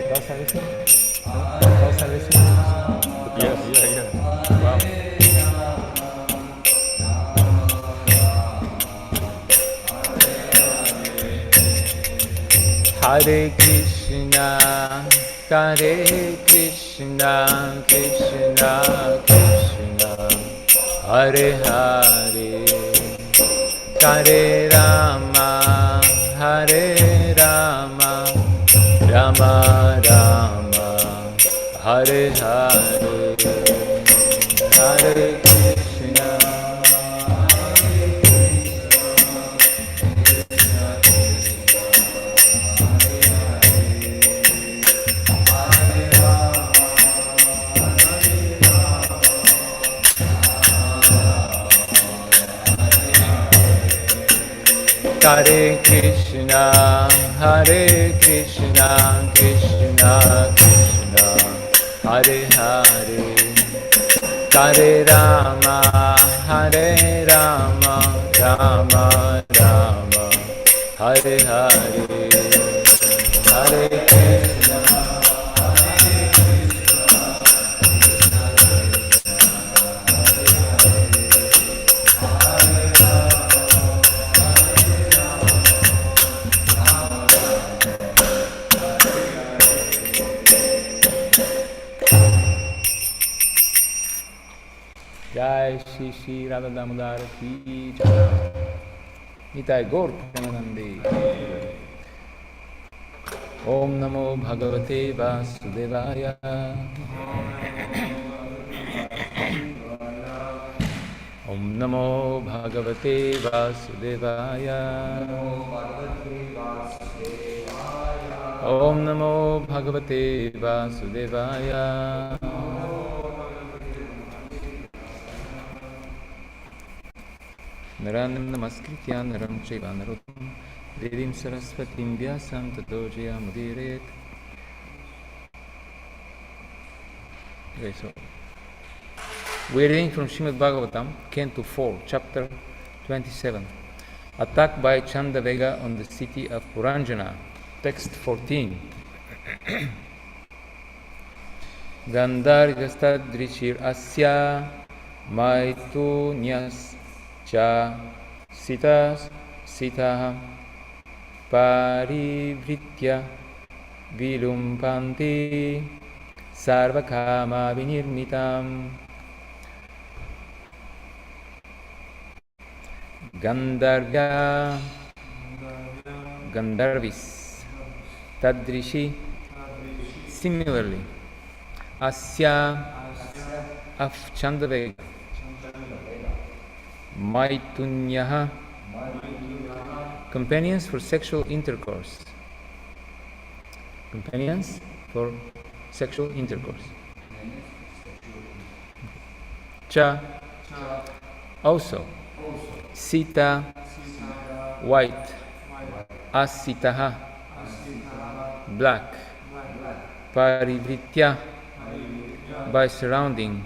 Dasa listening? Dasa listening? Yeah. Wow. Hare Krishna, Krishna, Krishna Krishna, Hare Hare, Hare Rama, Hare Rama, Rama Rama, Hare Hare, Hare Krishna. Hare Krishna, Krishna Krishna, Hare Hare, Hare Rama, Rama Rama, Hare Hare, Hare Krishna. Jai Shri Shri Radha Damodar Ki Jai. Nitai Gaur Premanande. Om Namo Bhagavate Vasudevaya. Om Namo Bhagavate Vasudevaya. Om Namo Bhagavate Vasudevaya. Naranam Namaskritya Naram Chaiva Narottam Devim Saraswatim Vyasam Tato Jayamudiret. Okay, so we're reading from Srimad Bhagavatam, Canto 4, Chapter 27. Attack by Chandavega on the city of Puranjana. Text 14. Gandhargastadrishir asya maitunyas cha sitas sitaha parivritya vilumpanti sarvakama vinirmitam. Gandharvis, Tadrishi, similarly, Asya of Chandavega, Maitunyaha, companions for sexual intercourse. Companions for sexual intercourse. Cha, also. Sita, white. Asitaha, black. Parivritya, by surrounding.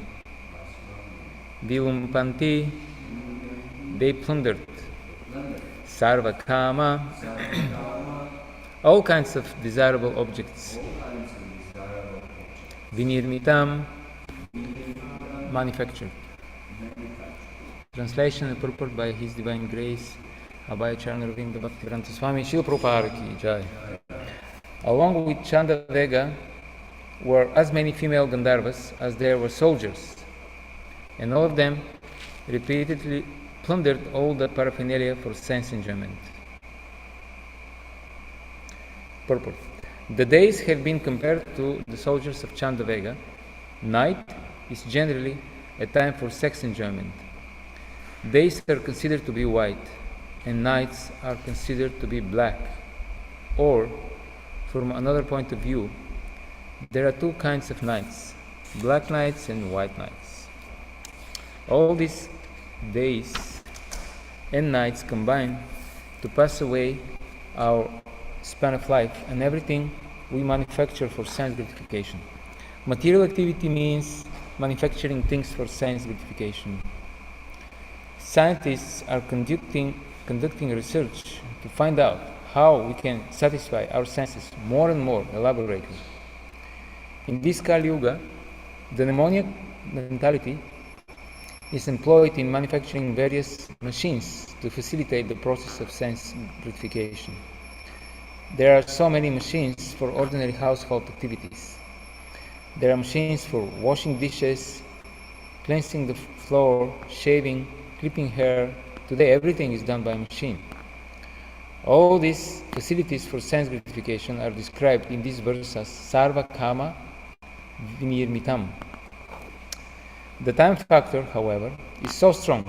Vilumpanti, they plundered. Sarvakama, all kinds of desirable objects. Vinirmitam, manufactured. Translation and purport by His Divine Grace, Abhay Charnavinda Bhaktivedanta Swami Srila Prabhupada Ki Jai. Along with Chandavega were as many female Gandharvas as there were soldiers, and all of them repeatedly plundered all the paraphernalia for sense enjoyment. Purport. The days have been compared to the soldiers of Chandavega. Night is generally a time for sex enjoyment. Days are considered to be white, and nights are considered to be black. Or, from another point of view, there are two kinds of nights, black nights and white nights. All these days and nights combine to pass away our span of life and everything we manufacture for sense gratification. Material activity means manufacturing things for sense gratification. Scientists are conducting research to find out how we can satisfy our senses more and more elaborately. In this Kali Yuga, the demoniac mentality is employed in manufacturing various machines to facilitate the process of sense gratification. There are so many machines for ordinary household activities. There are machines for washing dishes, cleansing the floor, shaving, clipping hair. Today everything is done by machine. All these facilities for sense gratification are described in this verse as Sarva Kama Vinirmitam. The time factor, however, is so strong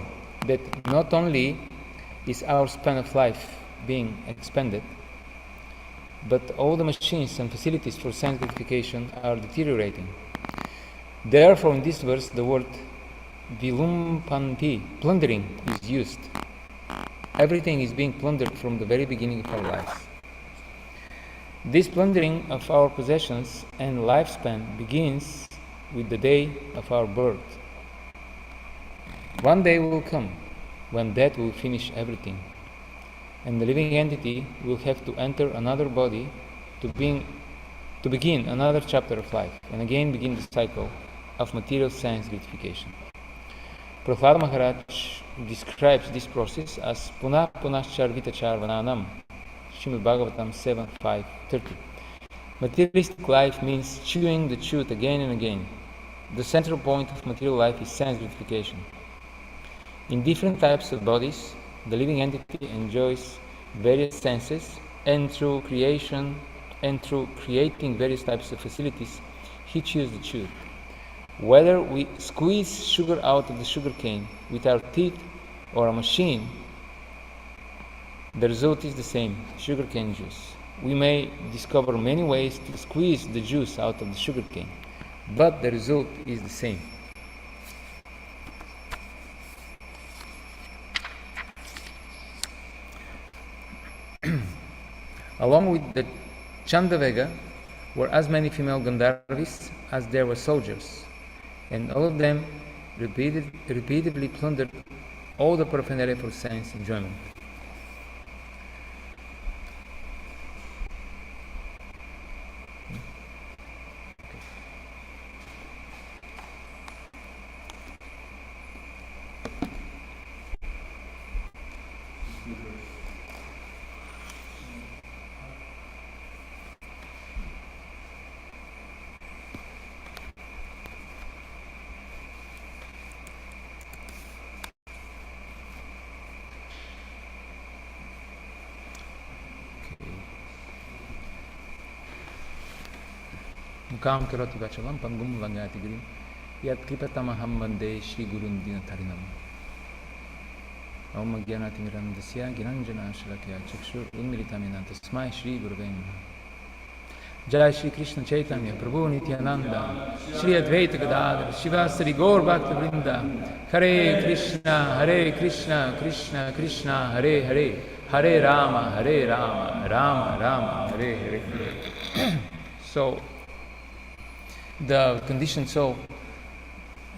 that not only is our span of life being expanded, but all the machines and facilities for sense gratification are deteriorating. Therefore, in this verse, the word vilumpanti, plundering, is used. Everything is being plundered from the very beginning of our lives. This plundering of our possessions and lifespan begins with the day of our birth. One day will come when death will finish everything, and the living entity will have to enter another body to begin another chapter of life, and again begin the cycle of material sense gratification. Prahlada Maharaj describes this process as Punah Punascharvita Charvananam, Srimad Bhagavatam 7.5.30. Materialistic life means chewing the truth again and again. The central point of material life is sense gratification. In different types of bodies, the living entity enjoys various senses, and through creating various types of facilities, he chews the truth. Whether we squeeze sugar out of the sugar cane with our teeth or a machine, the result is the same, sugar cane juice. We may discover many ways to squeeze the juice out of the sugar cane, but the result is the same. Along with the Chandavega were as many female Gandharvis as there were soldiers, and all of them repeatedly plundered all the paraphernalia for sense enjoyment. Mukam karoti vachalam pangum vangati grim yat kripatamaham vande Shri Gurun Dinatarinam. Om Gyanati Mirandasya Giranjana Shalakya Chakshur Unmilitamina Tasmai Shri Gurave Namaha. Jai Shri Krishna Chaitanya Prabhu Nityananda Shri Advaita Gadadhar Shivasari Gaur Bhakta Vrinda. Hare Krishna Krishna Krishna Hare Hare, Hare Rama Rama Rama Hare Hare. So the conditioned soul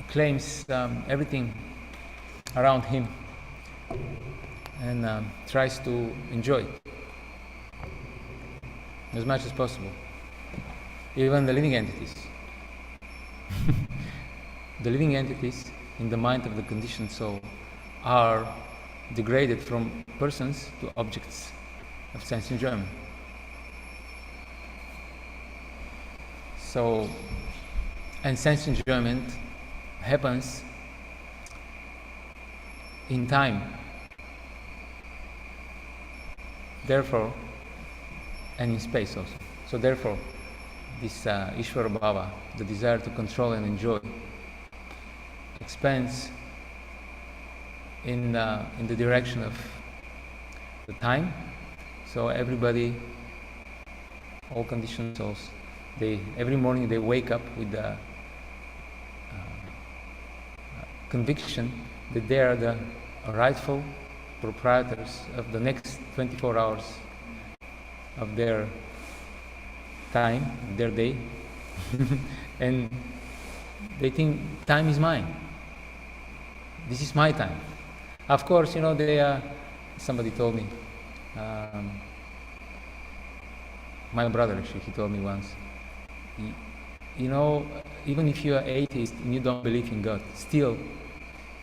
claims everything around him and tries to enjoy it as much as possible. Even the living entities. The living entities in the mind of the conditioned soul are degraded from persons to objects of sense enjoyment. So, and sense enjoyment happens in time. Therefore, and in space also. So therefore, this Ishvara Bhava, the desire to control and enjoy, expands in the direction of the time. So everybody, all conditioned souls, every morning they wake up with the conviction that they are the rightful proprietors of the next 24 hours of their time, their day, and they think time is mine. This is my time. Of course, somebody told me, my brother actually, he told me once, you know, even if you are atheist and you don't believe in God, still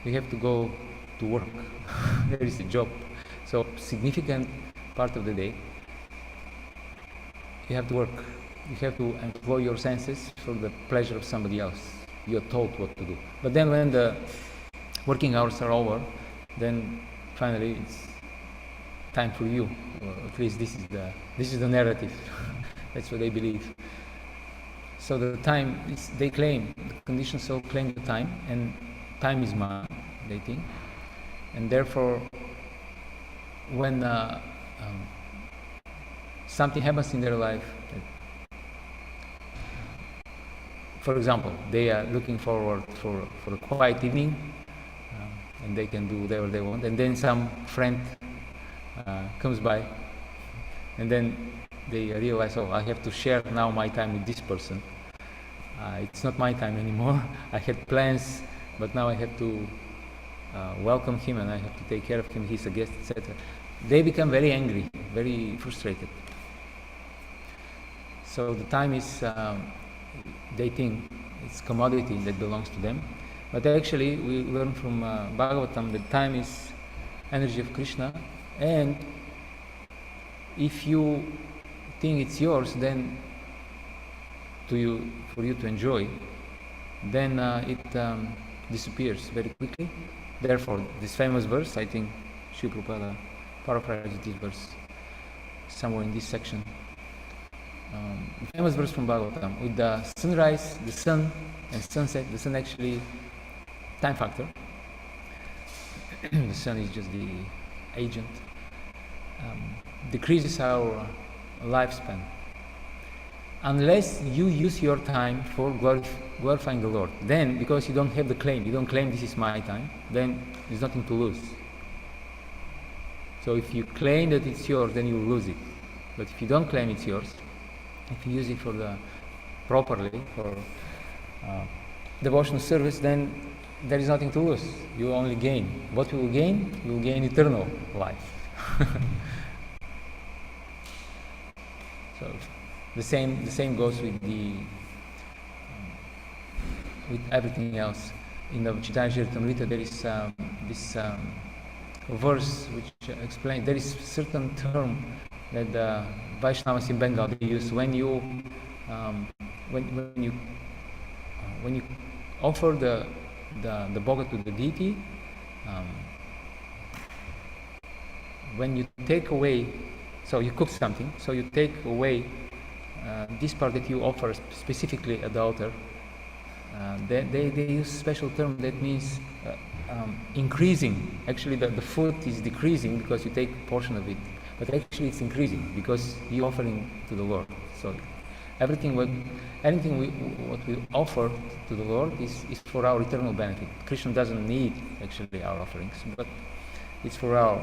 you have to go to work. There is a job. So significant part of the day, you have to work. You have to employ your senses for the pleasure of somebody else. You are told what to do. But then when the working hours are over, then finally it's time for you. Or at least this is the narrative. That's what they believe. So the time is, they claim, the conditions so claim the time, and time is mine, they think. And therefore, when something happens in their life, for example, they are looking forward for a quiet evening, and they can do whatever they want, and then some friend comes by, and then they realize, oh, I have to share now my time with this person. It's not my time anymore. I had plans, but now I have to welcome him, and I have to take care of him. He's a guest, etc. They become very angry, very frustrated. So the time is, they think it's commodity that belongs to them. But actually, we learn from Bhagavatam that time is energy of Krishna, and if you think it's yours, then for you to enjoy, then it disappears very quickly. Therefore, this famous verse, I think Srila Prabhupada paraphrased this verse somewhere in this section. The famous verse from Bhagavatam, with the sunrise, the sun, and sunset. The sun actually time factor. The sun is just the agent. Decreases our lifespan. Unless you use your time for glorifying the Lord. Then, because you don't have the claim, you don't claim this is my time, then there's nothing to lose. So if you claim that it's yours, then you will lose it. But if you don't claim it's yours, if you use it properly for devotional service, then there is nothing to lose. You only gain. What you will gain? You will gain eternal life. So the same goes with with everything else. In the Chaitanya Charitamrita, there is this verse which explains there is certain term that the Vaishnavas in Bengal they use when you offer the bhoga to the deity, when you take away, so you cook something, so you take away this part that you offer specifically at the altar, they use special term that means increasing. Actually the food is decreasing because you take a portion of it, but actually it's increasing because you're offering to the Lord. So anything what we offer to the Lord is for our eternal benefit. Krishna doesn't need actually our offerings, but it's for our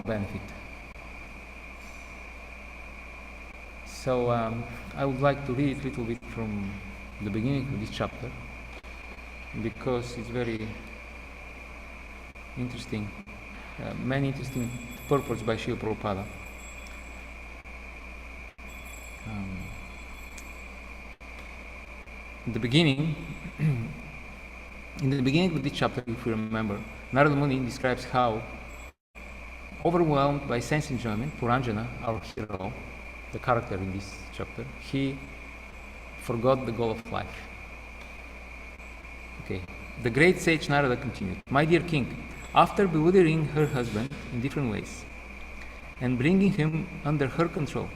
benefit. So I would like to read a little bit from the beginning of this chapter because it's very interesting. Many interesting purports by Srila Prabhupada. In the beginning of this chapter, if you remember, Narada Muni describes how, overwhelmed by sense enjoyment, Puranjana, our hero, the character in this chapter, he forgot the goal of life. Okay, the great sage Narada continued, "My dear king, after bewildering her husband in different ways and bringing him under her control,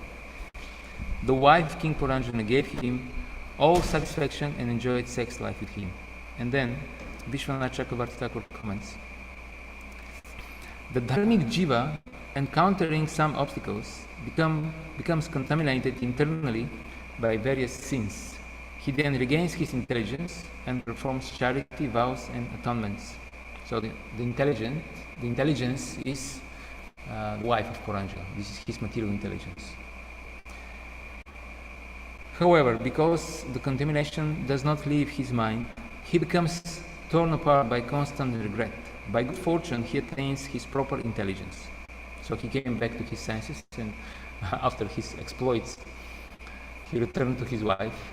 the wife of King Puranjana gave him all satisfaction and enjoyed sex life with him." And then Vishwanath Chakravarti Thakur comments, "The dharmic jiva, encountering some obstacles, becomes contaminated internally by various sins. He then regains his intelligence and performs charity, vows, and atonements." So the intelligence is the wife of Puranjana. This is his material intelligence. However, because the contamination does not leave his mind, he becomes torn apart by constant regret. By good fortune, he attains his proper intelligence. So he came back to his senses, and after his exploits, he returned to his wife,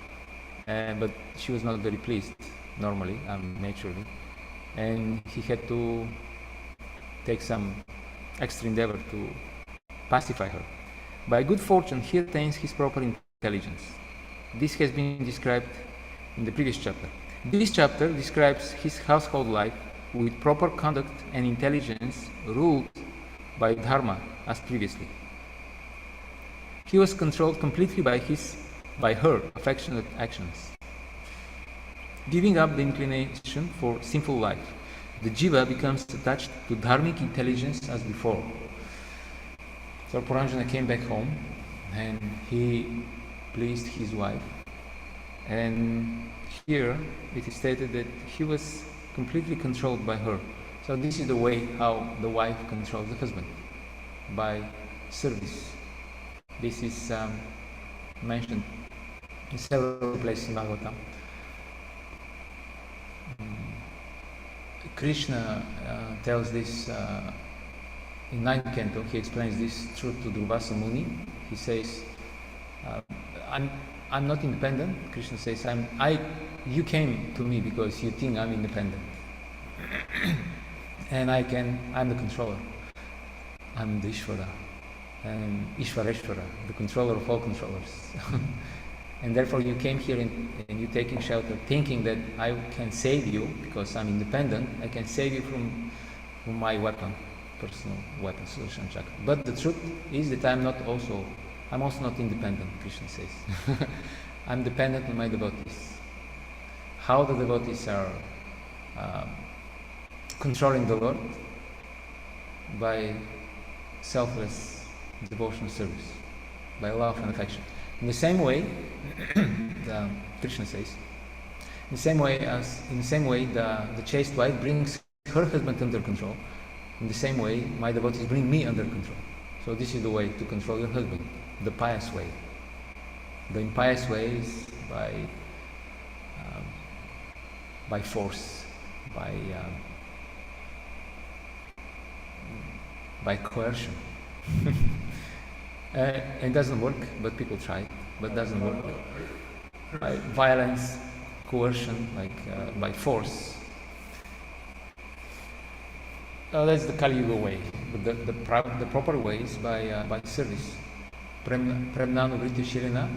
but she was not very pleased, normally, naturally, and he had to take some extra endeavor to pacify her. By good fortune, he retains his proper intelligence. This has been described in the previous chapter. This chapter describes his household life with proper conduct and intelligence ruled by dharma as previously. He was controlled completely by her affectionate actions. Giving up the inclination for sinful life, the jiva becomes attached to dharmic intelligence as before. So Puranjana came back home and he pleased his wife, and here it is stated that he was completely controlled by her. So this is the way how the wife controls the husband, by service. This is mentioned in several places in Bhagavatam. Krishna tells this in 9th canto. He explains this truth to Durvasa Muni. He says, I'm not independent. Krishna says, you came to me because you think I'm independent. And I'm the controller. I'm the Ishvara. And Ishvareshvara, the controller of all controllers. And therefore you came here and you're taking shelter, thinking that I can save you because I'm independent. I can save you from my weapon, personal weapon, Sudarshan Chakra. But the truth is that I'm also not independent, Krishna says. I'm dependent on my devotees. How the devotees are controlling the Lord? By selfless devotional service, by love and affection. In the same way, Krishna says, in the same way the chaste wife brings her husband under control, in the same way my devotees bring me under control. So this is the way to control your husband, the pious way. The impious way is by force, by coercion. It doesn't work, but people try, but doesn't work. By violence, coercion, by force. That's the Kali Yuga way. But the proper way is by service. Premnanu Vritya Shirina,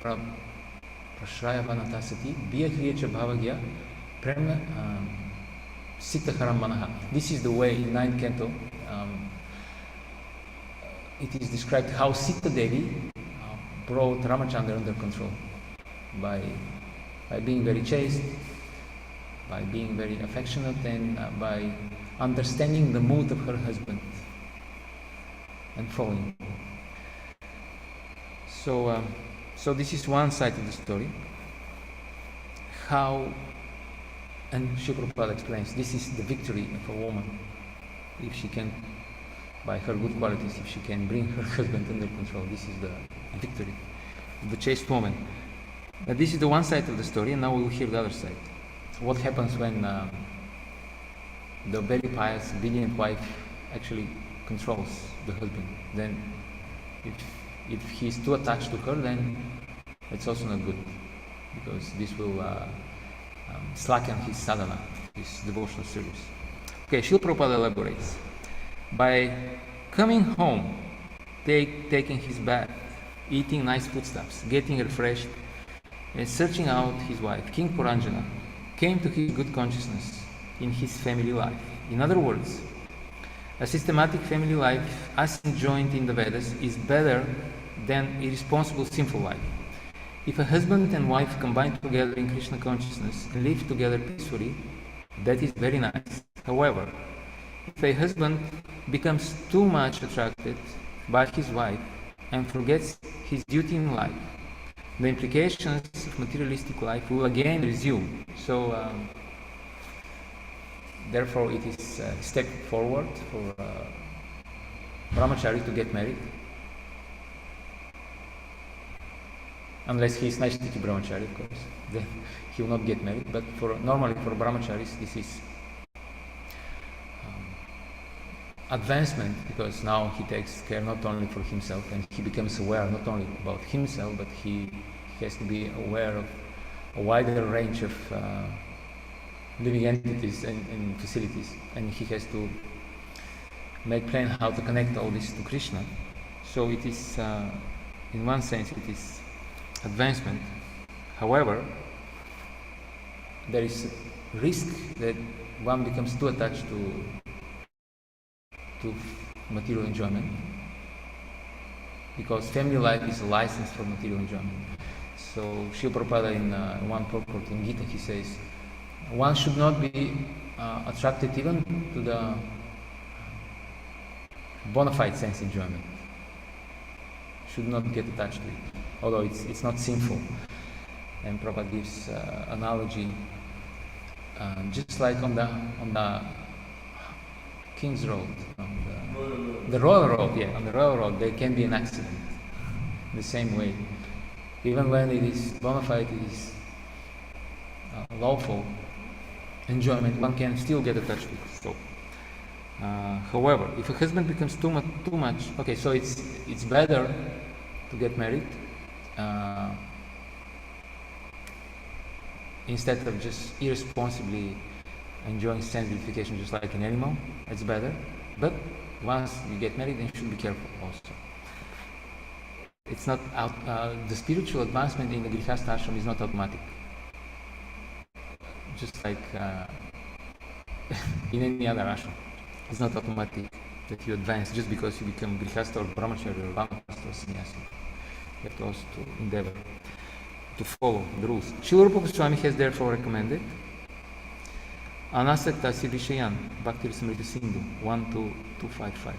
Prashraya Vanatasati, Biyakriyacha Bhavagya, Premna Sita Haram Manaha. This is the way in 9th canto. It is described how Sita Devi brought Ramachandra under control by being very chaste, by being very affectionate, and by understanding the mood of her husband and following. So this is one side of the story. How, and Srila Prabhupada explains, this is the victory of a woman, if she can, by her good qualities, if she can bring her husband under control. This is the victory of the chaste woman. But this is the one side of the story, and now we will hear the other side. What happens when the very pious, obedient wife actually controls the husband? Then, if he is too attached to her, then it's also not good, because this will slacken his sadhana, his devotional service. Okay, Srila Prabhupada elaborates. By coming home, taking his bath, eating nice foodstuffs, getting refreshed, and searching out his wife, King Puranjana came to his good consciousness in his family life. In other words, a systematic family life, as enjoined in the Vedas, is better than irresponsible sinful life. If a husband and wife combine together in Krishna consciousness and live together peacefully, that is very nice. However, if a husband becomes too much attracted by his wife and forgets his duty in life, the implications of materialistic life will again resume. So, therefore, it is a step forward for brahmachari to get married, unless he is Naishtiki brahmachari, of course. Then he will not get married. But normally for brahmacharis, this is advancement, because now he takes care not only for himself, and he becomes aware not only about himself, but he has to be aware of a wider range of living entities and facilities, and he has to make plan how to connect all this to Krishna. So it is, in one sense, it is advancement. However, there is a risk that one becomes too attached to material enjoyment, because family life is a license for material enjoyment. So Srila Prabhupada in one purport in Gita, he says, one should not be attracted even to the bona fide sense enjoyment. Should not get attached to it, although it's not sinful. And Prabhupada gives analogy, just like on the King's Road, on the Royal Road, yeah, on the Royal Road, there can be an accident. The same way, even when it is bona fide, it is lawful enjoyment, one can still get attached to it. So, however, if a husband becomes too much, okay, so it's better to get married instead of just irresponsibly enjoying sense gratification just like an animal. It's better, but once you get married, then you should be careful also. It's not the spiritual advancement in the Grihastha ashram is not automatic. Just like in any other ashram, it's not automatic that you advance just because you become Grihastha or Brahmachari or Vanapasta or Sannyasi. You have to also endeavor to follow the rules. Srila Rupa Goswami has therefore recommended Anasaktasya Vishayan, Bhakti Rasamrita Sindhu 12255.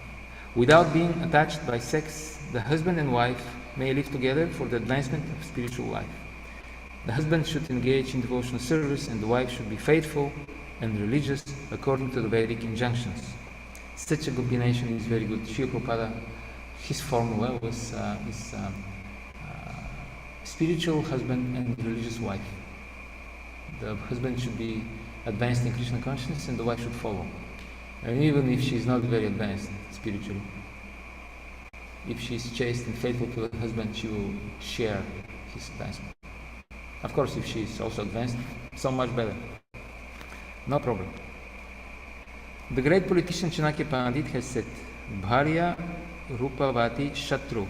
Without being attached by sex, the husband and wife may live together for the advancement of spiritual life. The husband should engage in devotional service and the wife should be faithful and religious according to the Vedic injunctions. Such a combination is very good. Srila Prabhupada, his formula was spiritual husband and religious wife. The husband should be advanced in Krishna consciousness and the wife should follow. And even if she is not very advanced spiritually, if she is chaste and faithful to the husband, she will share his advancement. Of course, if she is also advanced, so much better. No problem. The great politician Chanakya Pandit has said, Bharya Rupavati Shatru.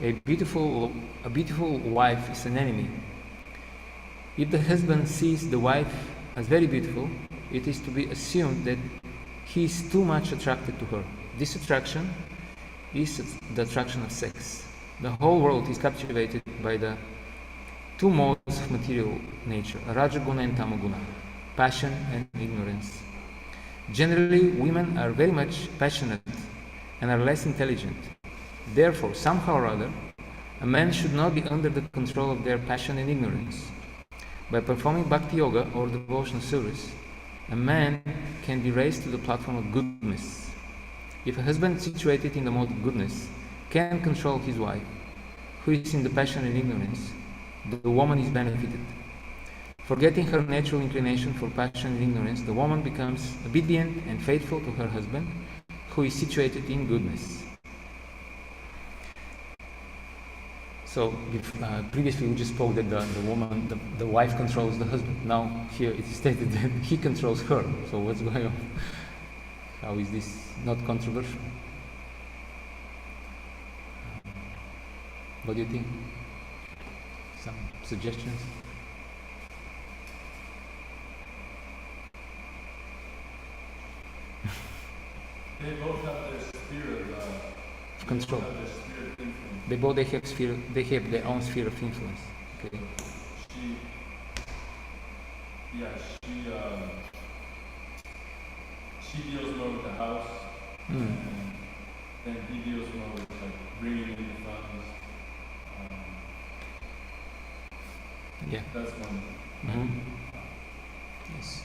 A beautiful wife is an enemy. If the husband sees the wife as very beautiful, it is to be assumed that he is too much attracted to her. This attraction is the attraction of sex. The whole world is captivated by the two modes of material nature, Rajaguna and Tamaguna, passion and ignorance. Generally, women are very much passionate and are less intelligent. Therefore, somehow or other, a man should not be under the control of their passion and ignorance. By performing bhakti yoga or devotional service, a man can be raised to the platform of goodness. If a husband situated in the mode of goodness can control his wife, who is in the passion and ignorance, the woman is benefited. Forgetting her natural inclination for passion and ignorance, the woman becomes obedient and faithful to her husband, who is situated in goodness. So previously we just spoke that the wife controls the husband. Now here it is stated that he controls her. So what's going on? How is this not controversial? What do you think? Some suggestions? They both have their sphere of control. They have their own sphere of influence. Okay. She deals more with the house, and then he deals more with like bringing in the funds. Yeah. That's one. Mm-hmm. Yes.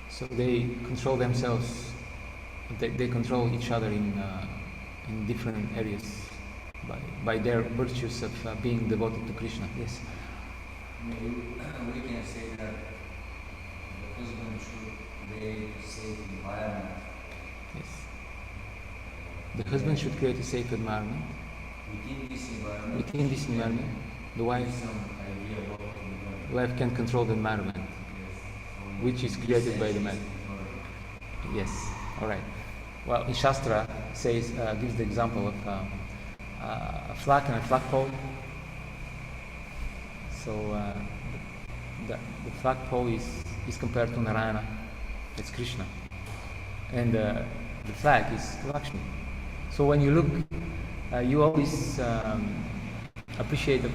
So they control themselves. They control each other in different areas by their virtues of being devoted to Krishna. Yes. We can say that the husband should create a safe environment. Yes. The husband should create a safe environment. Within this environment, the wife can control the environment, which is created by the man. Yes. All right. Well, in Shastra says gives the example of a flag and a flagpole. So the flagpole is compared to Narayana, it's Krishna, and the flag is Lakshmi. So when you look, you always appreciate the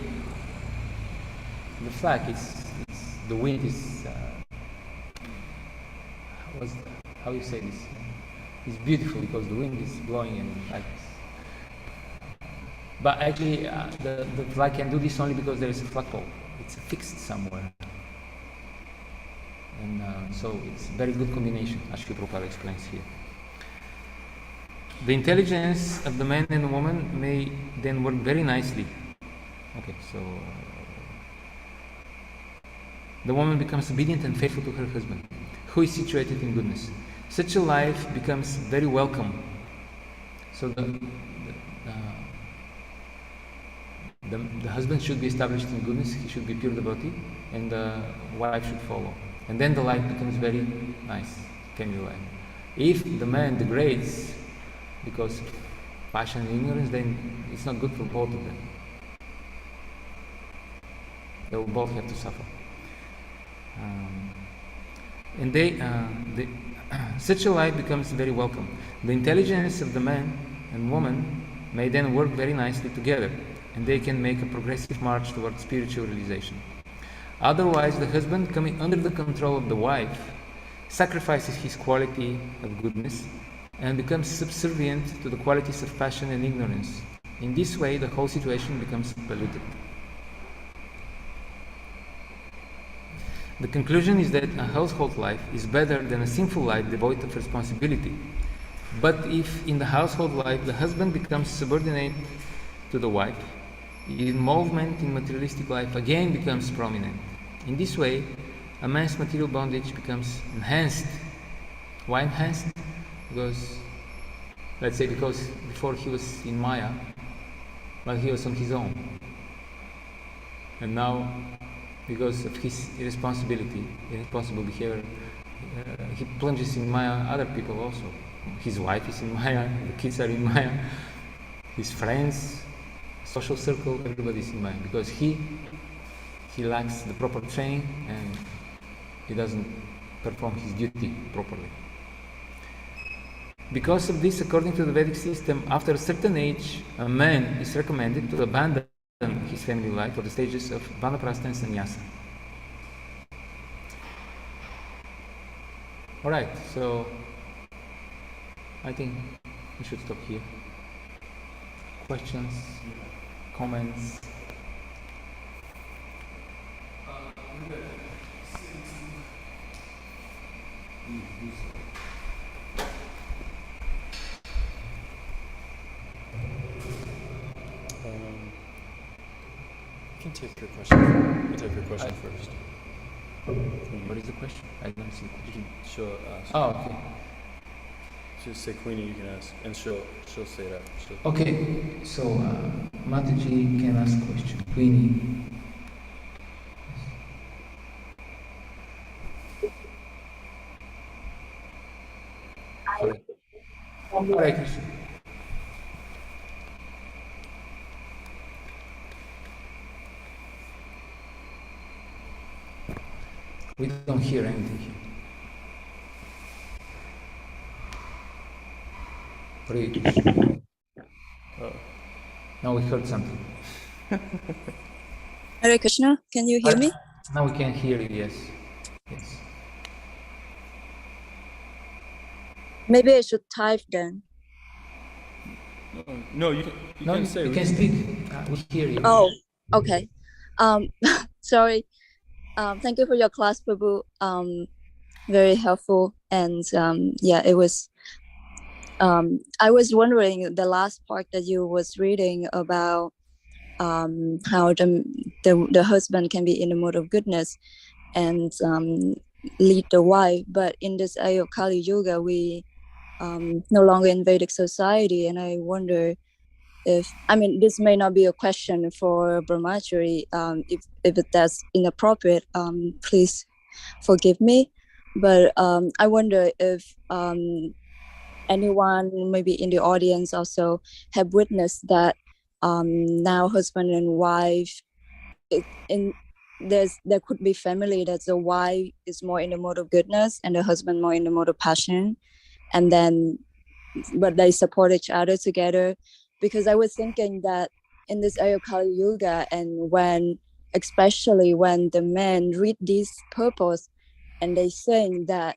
flag. It's the wind is how you say this? It's beautiful because the wind is blowing and like this. But actually, the flag can do this only because there is a flagpole. It's fixed somewhere. And so it's a very good combination, as Srila Prabhupada explains here. The intelligence of the man and the woman may then work very nicely. Okay, so the woman becomes obedient and faithful to her husband, who is situated in goodness. Such a life becomes very welcome. So the husband should be established in goodness, he should be pure devotee, and the wife should follow. And then the life becomes very nice, family life. If the man degrades because of passion and ignorance, then it's not good for both of them. They will both have to suffer. Such a life becomes very welcome. The intelligence of the man and woman may then work very nicely together, and they can make a progressive march towards spiritual realization. Otherwise, the husband, coming under the control of the wife, sacrifices his quality of goodness and becomes subservient to the qualities of passion and ignorance. In this way, the whole situation becomes polluted. The conclusion is that a household life is better than a sinful life devoid of responsibility. But if in the household life the husband becomes subordinate to the wife, involvement in materialistic life again becomes prominent. In this way, a man's material bondage becomes enhanced. Why enhanced? Because, let's say, because before he was in Maya, while he was on his own. And now, because of his irresponsible behavior, he plunges in Maya other people also. His wife is in Maya, the kids are in Maya, his friends, social circle, everybody is in Maya, because he lacks the proper training and he doesn't perform his duty properly. Because of this, according to the Vedic system, after a certain age, a man is recommended to abandon his family life for the stages of Vanaprastha and Sannyasa. Alright, so I think we should stop here. Questions? Comments? You can take your question. You take your question first. What is the question? I don't see the question. You can show ask. Oh, okay. Just say Queenie, you can ask, and she'll say that. Okay, so Mataji can ask question. Queenie. Hare Krishna. We don't hear anything here. Hare Krishna. Now we heard something. Hare Krishna, can you hear me? Now we can hear you, yes. Yes. Maybe I should type then. No, you can say. You can speak. We hear you. Oh, okay. Sorry. Thank you for your class, Prabhu. Very helpful. And yeah, it was. I was wondering the last part that you was reading about how the husband can be in the mode of goodness, and lead the wife. But in this age of Kali Yuga, we no longer in Vedic society, and I wonder if, I mean, this may not be a question for brahmachari. If that's inappropriate, please forgive me. But I wonder if anyone maybe in the audience also have witnessed that now husband and wife, there could be family that the wife is more in the mode of goodness and the husband more in the mode of passion, and then but they support each other together. Because I was thinking that in this area of Kali Yuga, and when especially when the men read this purpose and they think that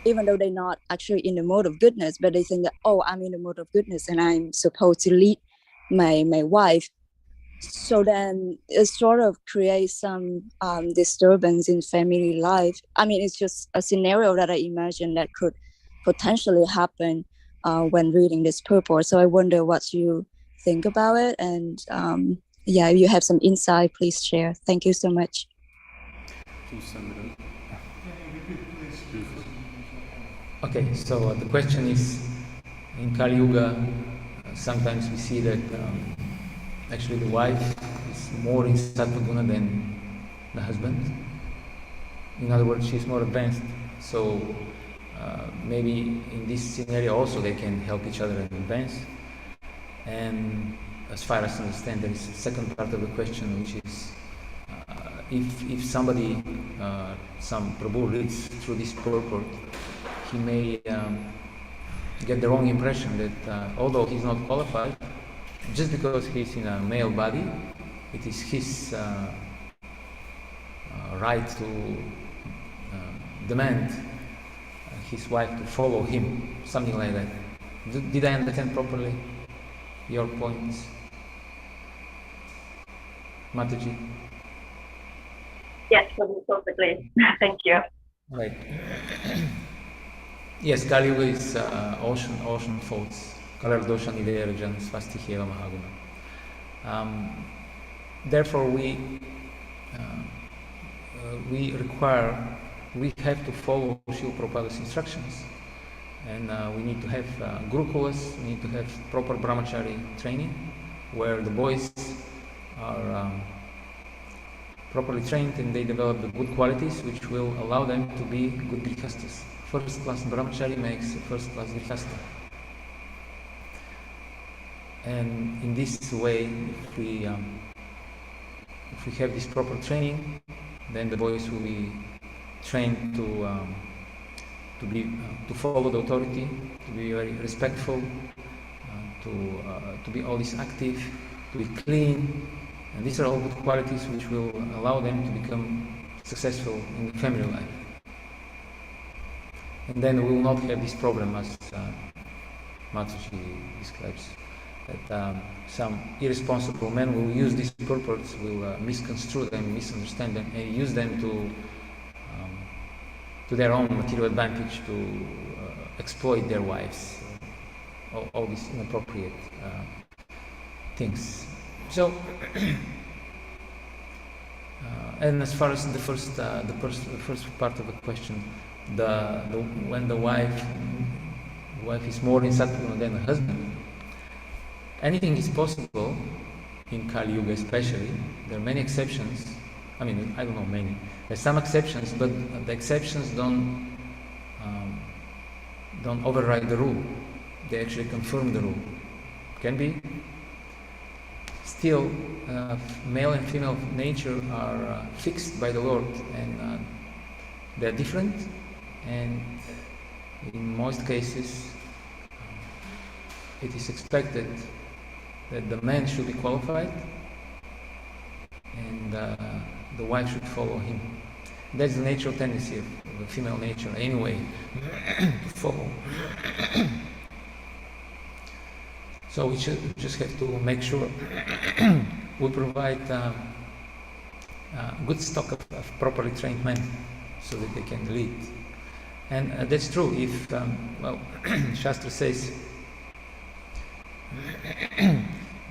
even though they're not actually in the mode of goodness, but they think that, oh, I'm in the mode of goodness and I'm supposed to lead my wife. So then it sort of creates some disturbance in family life. I mean, it's just a scenario that I imagine that could potentially happen when reading this purport. So I wonder what you think about it. And yeah, if you have some insight, please share. Thank you so much. Can you sum it up? Okay, so the question is, in Kali Yuga, sometimes we see that actually the wife is more in Sattva Guna than the husband. In other words, she's more advanced. So maybe in this scenario also they can help each other and advance. And as far as I understand, there is a second part of the question, which is if somebody, some Prabhu reads through this purport, he may get the wrong impression that although he's not qualified, just because he's in a male body, it is his right to demand his wife to follow him, something like that. Did I understand properly your points, Mataji? Yes, perfectly. Thank you. Right. Yes, Kali Yuga is ocean faults. Kalar dosha niderajan swastiheva mahaguna. Therefore, we have to follow Srila Prabhupada's instructions, and we need to have gurukulas, we need to have proper brahmachari training, where the boys are properly trained and they develop the good qualities which will allow them to be good grihastas. First class brahmachari makes a first class grihasta. And in this way, if we have this proper training, then the boys will be trained to follow the authority, to be very respectful, to be always active, to be clean, and these are all good qualities which will allow them to become successful in the family life. And then we will not have this problem as Mataji describes, that some irresponsible men will use these purports, will misconstrue them, misunderstand them, and use them to their own material advantage, to exploit their wives, all these inappropriate things. So, and as far as the first part of the question, when the wife is more in Sattva than the husband, anything is possible in Kali Yuga, especially. There are many exceptions. I mean, I don't know many. There's some exceptions, but the exceptions don't override the rule. They actually confirm the rule. Can be. Still, male and female nature are fixed by the Lord, and they're different. And in most cases, it is expected that the man should be qualified, and the wife should follow him. That's the natural tendency of the female nature, anyway, to follow. So we just have to make sure we provide a good stock of properly trained men, so that they can lead. And that's true. If Shastra says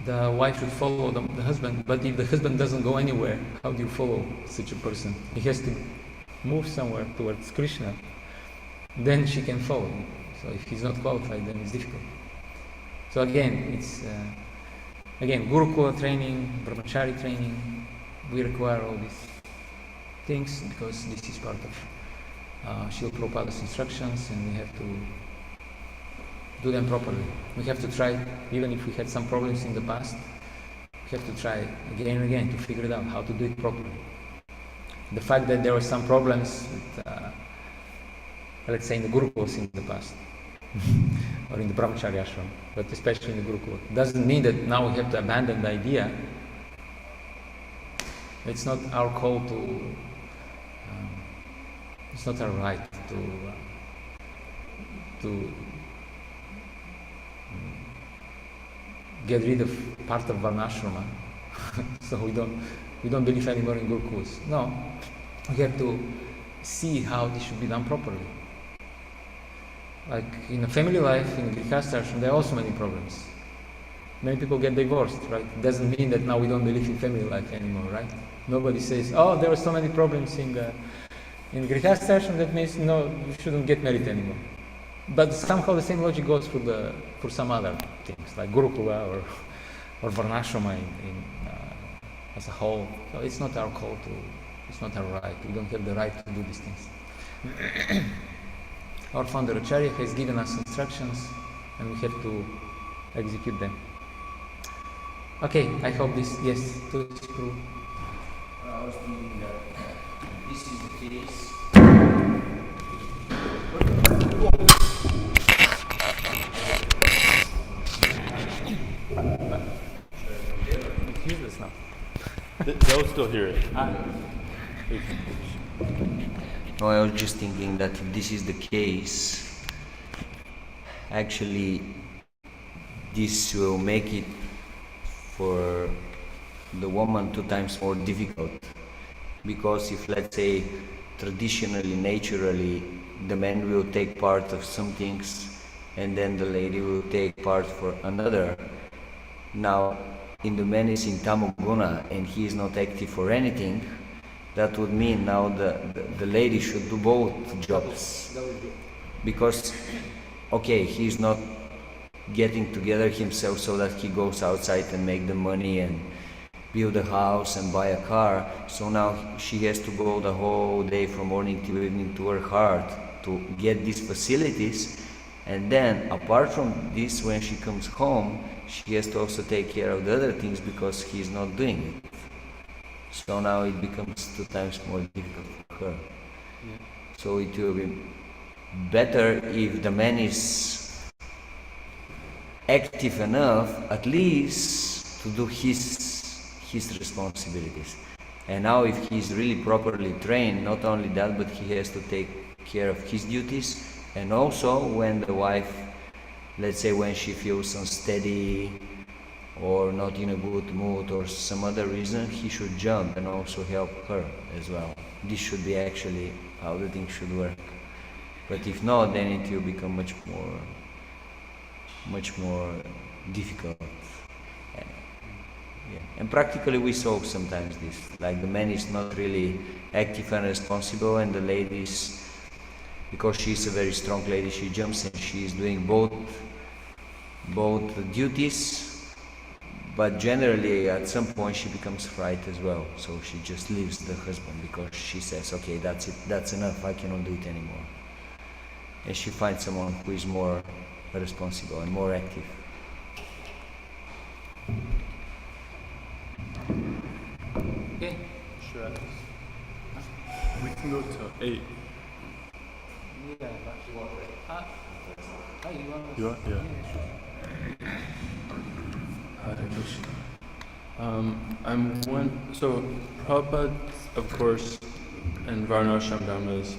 the wife should follow the husband, but if the husband doesn't go anywhere, how do you follow such a person? He has to move somewhere towards Krishna, then she can follow. So if he's not qualified, then it's difficult. So again, it's Gurukula training, Brahmachari training. We require all these things because this is part of Srila Prabhupada's instructions, and we have to do them properly. We have to try, even if we had some problems in the past, we have to try again and again to figure it out how to do it properly. The fact that there were some problems with, let's say in the Gurukulas in the past, or in the Brahmachari ashram, but especially in the Gurukula, doesn't mean that now we have to abandon the idea. It's not our call to, it's not our right to get rid of part of Varnashrama, so we don't believe anymore in Gurukulas. No, we have to see how this should be done properly. Like in a family life, in Grihastha ashram, there are also many problems. Many people get divorced, right? It doesn't mean that now we don't believe in family life anymore, right? Nobody says, oh, there are so many problems in Grihastha ashram, that means no, you shouldn't get married anymore. But somehow the same logic goes for some other things, like Gurukula or Varnashrama as a whole. So it's not our call to, it's not our right. We don't have the right to do these things. Our founder Acharya has given us instructions, and we have to execute them. Okay, I hope this, yes, to prove. I was thinking that this is the case. It's useless now. They'll still hear it. No, I was just thinking that if this is the case, actually this will make it for the woman 2 times more difficult. Because if, let's say, traditionally, naturally, the man will take part of some things and then the lady will take part for another. Now, if the man is in Tamoguna and he is not active for anything, that would mean now the lady should do both jobs. Because, okay, he's not getting together himself so that he goes outside and make the money and build a house and buy a car. So now she has to go the whole day from morning till evening to work hard to get these facilities. And then, apart from this, when she comes home, she has to also take care of the other things because he's not doing it. So now it becomes 2 times more difficult for her. Yeah. So it will be better if the man is active enough, at least, to do his responsibilities. And now if he is really properly trained, not only that, but he has to take care of his duties. And also when the wife, let's say when she feels unsteady or not in a good mood or some other reason, he should jump and also help her as well. This should be actually how the thing should work. But if not, then it will become much more difficult. Yeah. And practically we saw sometimes this, like the man is not really active and responsible, and the lady is, because she is a very strong lady, she jumps and she is doing both duties. But generally, at some point, she becomes frightened as well. So she just leaves the husband because she says, okay, that's it, that's enough, I cannot do it anymore. And she finds someone who is more responsible and more active. Okay. Sure. We can go to 8. Yeah, You want? Yeah. Hare Krishna. So Prabhupada, of course, and Varnashram Dharmas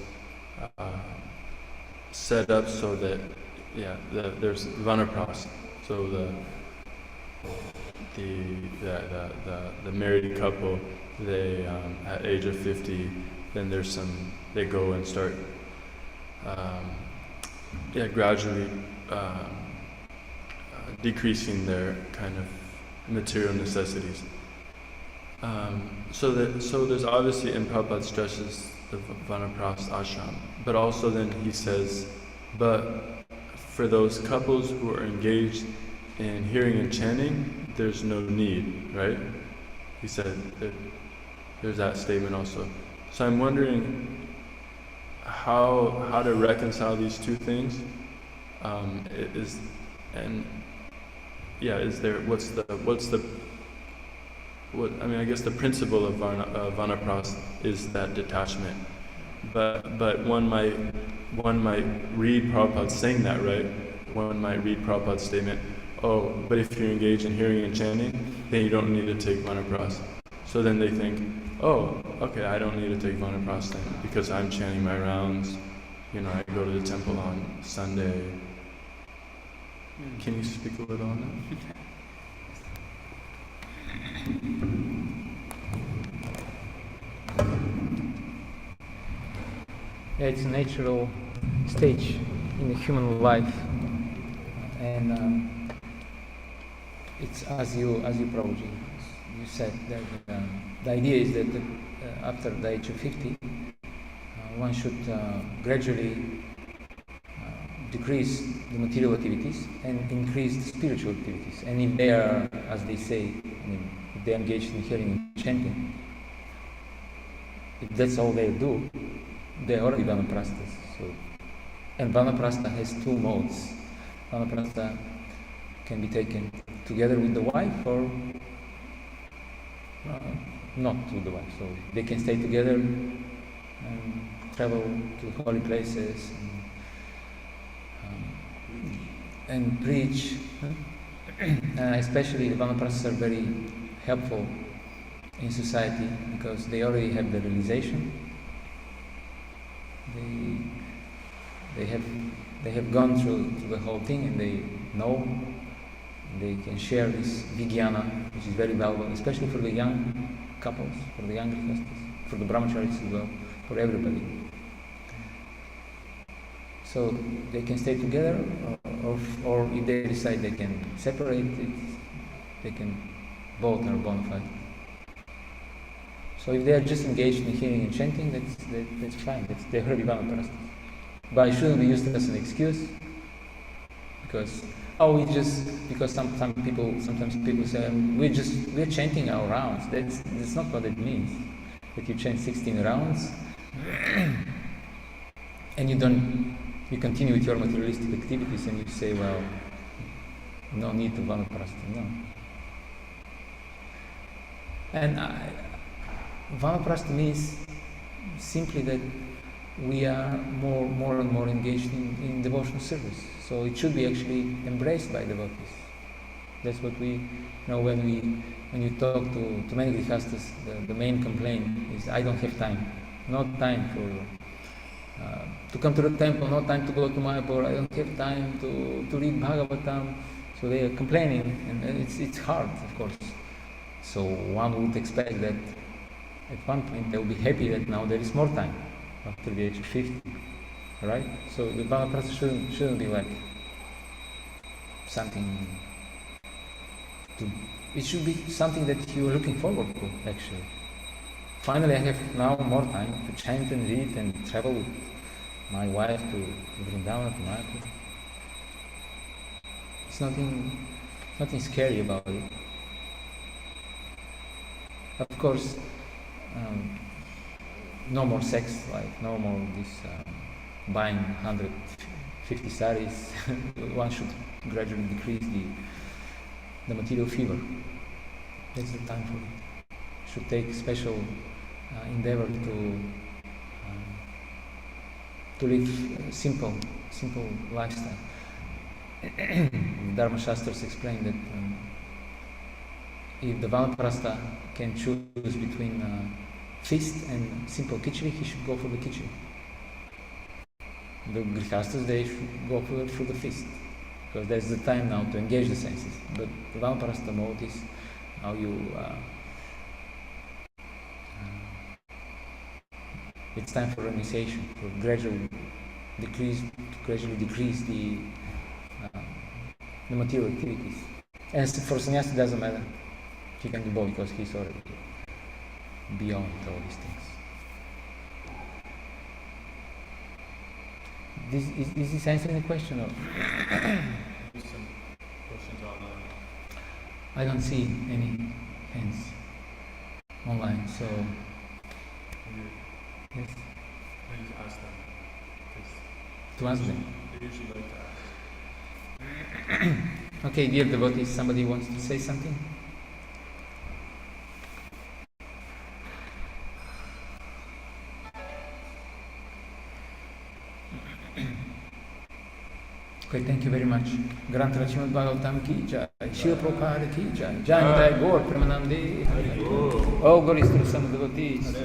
set up so that, there's Vanaprastha. So the married couple, they at age of 50, then they go and start gradually decreasing their kind of material necessities. So there's obviously, in Prabhupada stresses the Vanaprastha ashram. But also then he says, but for those couples who are engaged in hearing and chanting, there's no need, right? He said there's that statement also. So I'm wondering how to reconcile these two things. I guess the principle of Vanaprastha is that detachment. But one might read Prabhupada saying that, right? One might read Prabhupada's statement, oh, but if you're engaged in hearing and chanting, then you don't need to take Vanaprastha. So then they think, oh, okay, I don't need to take Vanaprastha because I'm chanting my rounds. I go to the temple on Sunday. Can you speak a little on that? Yeah, it's a natural stage in the human life, and it's as you probably you said that the idea is that after the age of 50, one should gradually decrease the material activities and increase the spiritual activities. And if they are, as they say, if they are engaged in hearing and chanting, if that's all they do, they are already Vanaprasthas. And Vanaprastha has two modes. Vanaprastha can be taken together with the wife or not with the wife. So they can stay together and travel to holy places and preach. Especially the Vanaprasthas are very helpful in society because they already have the realization. They have gone through the whole thing and they know. They can share this vijnana, which is very valuable, especially for the young couples, for the young grihastas, for the brahmacharis as well, for everybody. So they can stay together, or if they decide they can separate it, they can both are bona fide. So if they are just engaged in hearing and chanting, that's fine. They're already Vanaprasthas. But it shouldn't be used as an excuse because sometimes people say we're chanting our rounds. That's not what it means. That you chant 16 rounds and you continue with your materialistic activities and you say, well, no need to Vanaprastha. No. And Vanaprastha means simply that we are more and more engaged in devotional service. So it should be actually embraced by devotees. That's what we know when you talk to many grihastas, the main complaint is, I don't have time. No time to come to the temple, no time to go to Mayapur, I don't have time to read Bhagavatam. So they are complaining, and it's hard, of course. So one would expect that at one point they will be happy that now there is more time after the age of 50, right? So the Vanaprastha shouldn't be like something it should be something that you are looking forward to, actually. Finally, I have now more time to chant and read and travel with my wife to Vrindavan, to Mayapur. It's nothing scary about it. Of course, no more sex life, no more this buying 150 saris. One should gradually decrease the material fever. That's the time for it. Should take special endeavor to live simple lifestyle. Dharma Shastras explain that if the Vanaprastha can choose between feast and simple khichdi, he should go for the khichdi. The grihastas, they should go for the feast, because that's the time now to engage the senses. But the Vanaprastha mode is how you it's time for renunciation, for gradually decrease the material activities. And for sannyasi, it doesn't matter. He can do both because he's already beyond all these things. Is this answering the question? Or? Some questions online. I don't see any hands online, so yes, Maybe ask them. to ask them. They usually like to ask. Okay, dear devotees, somebody wants to say something? Okay, thank you very much. Grantha Srimad Bhagavatam ki jai, Srila Prabhupada ki jai, Jai Nitai Gaur Premanande. Oh, glory is to the Son of devotees.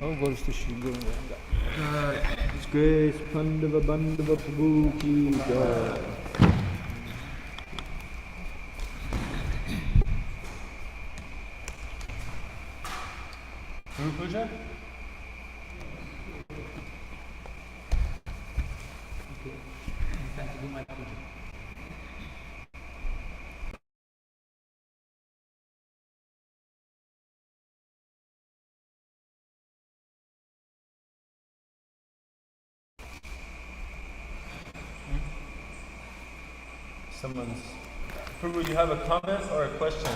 Oh, glory is to Shri Guru. His Grace Pandava-Bandhava Prabhu ki jai. Guru Puja? Someone's. Prabhu, you have a comment or a question?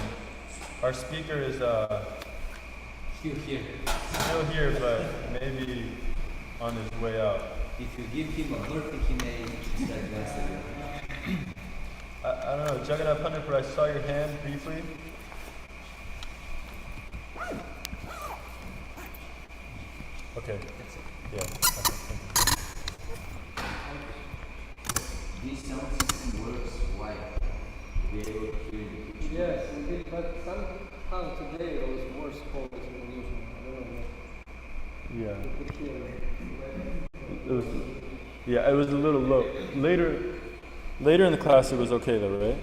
Our speaker is Still here. still here, but maybe on his way out. If you give him a burpee, he may start answering. I don't know, Jagannath Pandit, I saw your hand briefly. Okay. Yeah. Okay. This sound system works why? To be able to hear you. Yes, indeed, but somehow today it was more spoken than usual. I don't know. Yeah. You could hear It was, yeah, it was a little low. Later in the class, it was okay though, right?